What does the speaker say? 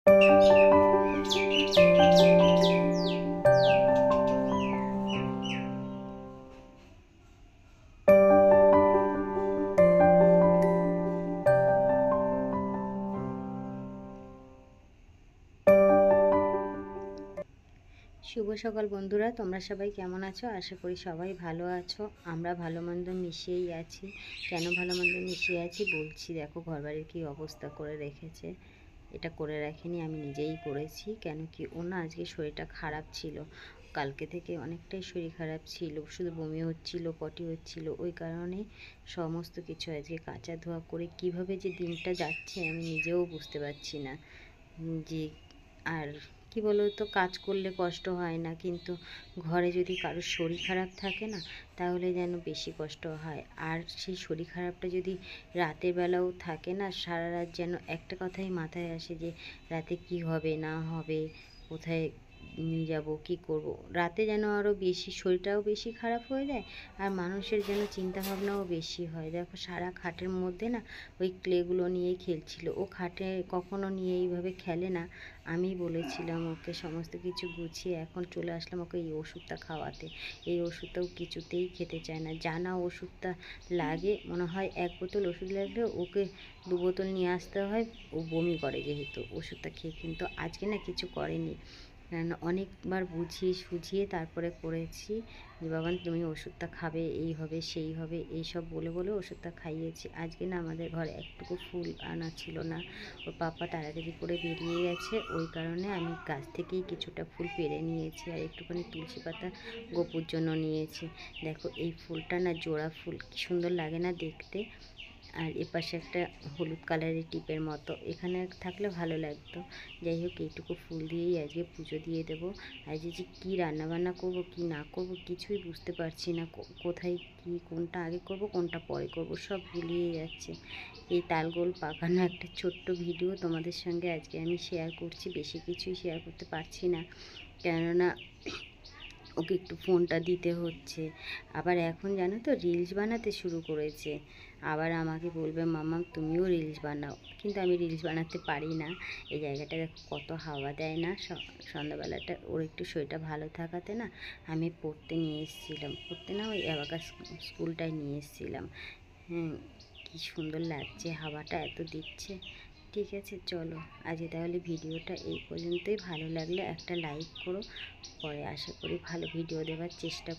শুভ সকাল বন্ধুরা, তোমরা সবাই কেমন আছো? আশা করি সবাই ভালো আছো। আমরা ভালো মন্দ মিশিয়েই আছি। কেন ভালো মন্দ মিশিয়ে আছি বলছি। দেখো ঘরবাড়ির কী অবস্থা করে রেখেছে। এটা করে রাখিনি, আমি নিজেই করেছি। কেন কি ও না আজকে শরীরটা খারাপ ছিল, কালকে থেকে অনেকটাই শরীর খারাপ ছিল, শুধু বমি হচ্ছিল, পটি হচ্ছিল। ওই কারণে সমস্ত কিছু আজকে কাচা ধোয়া করে কিভাবে যে দিনটা যাচ্ছে আমি নিজেও বুঝতে পারছি না। যে আর কি বলো তো, কাজ করলে কষ্ট হয় না, কিন্তু ঘরে যদি কারোর শরীর খারাপ থাকে না, তাহলে যেন বেশি কষ্ট হয়। আর সেই শরীর খারাপটা যদি রাতের বেলাও থাকে না, সারা রাত যেন একটা কথাই মাথায় আসে যে রাতে কি হবে না হবে, কোথায় নিয়ে যাব, কী করব। রাতে যেন আরও বেশি শরীরটাও বেশি খারাপ হয়ে যায়, আর মানুষের যেন চিন্তাভাবনাও বেশি হয়। দেখো সারা খাটের মধ্যে না ওই ক্লেগুলো নিয়েই খেলছিল। ও খাটে কখনো নিয়ে এইভাবে খেলে না। আমি বলেছিলাম ওকে সমস্ত কিছু গুছিয়ে, এখন চলে আসলাম ওকে এই ওষুধটা খাওয়াতে। এই ওষুধটাও কিছুতেই খেতে চায় না। জানা ওষুধটা লাগে, মনে হয় 1 বোতল ওষুধ লাগলে ওকে 2 বোতল নিয়ে আসতে হয়। ও বমি করে যেহেতু ওষুধটা খেয়ে, কিন্তু আজকে না কিছু করেনি। অনেকবার বুঝিয়ে সুঝিয়ে তারপরে করেছি যে বাবা তুমি ওষুধটা খাবে, এই হবে সেই হবে, এইসব বলে বলে ওষুধটা খাইয়েছি। আজকে না আমাদের ঘরে একটুকু ফুল আনা ছিল না, ওর পাপা তাড়াতাড়ি করে বেরিয়ে গেছে। ওই কারণে আমি গাছ থেকেই কিছুটা ফুল পেড়ে নিয়েছি, আর একটুখানি তুলসী পাতা গোপুর জন্য নিয়েছি। দেখো এই ফুলটা না জোড়া ফুল, কী সুন্দর লাগে না দেখতে। আর এপাশে একটা হলুদ কালারের টিপের মতো, এখানে থাকলে ভালো লাগতো। যাই হোক, এইটুকু ফুল দিয়েই আজকে পুজো দিয়ে দেবো। আজকে যে কী রান্নাবান্না করব কি না করব কিছুই বুঝতে পারছি না। কোথায় কি কোনটা আগে করব কোনটা পরে করব সব গুলিয়ে যাচ্ছে। এই তালগোল পাকানো একটা ছোট্ট ভিডিও তোমাদের সঙ্গে আজকে আমি শেয়ার করছি। বেশি কিছুই শেয়ার করতে পারছি না, কেননা ওকে একটু ফোনটা দিতে হচ্ছে। আবার এখন জানো তো রিলস বানাতে শুরু করেছে। আবার আমাকে বলবে মাম্মা তুমিও রিলস বানাও, কিন্তু আমি রিলস বানাতে পারি না। এই জায়গাটা দেখো কত হাওয়া দেয় না। সন্ধ্যাবেলাটা ওর একটু শরীরটা ভালো থাকাতে না আমি পড়তে নিয়ে এসেছিলাম, পড়তে না ওই অ্যাবাকাস স্কুলটায় নিয়ে এসেছিলাম। হ্যাঁ, কী সুন্দর লাগছে, হাওয়াটা এত দিচ্ছে। ঠিক আছে চলো, আজকে তাহলে ভিডিওটা এই পর্যন্তই। ভালো লাগলে একটা লাইক করো, পরে আশা করি ভালো ভিডিও দেওয়ার চেষ্টা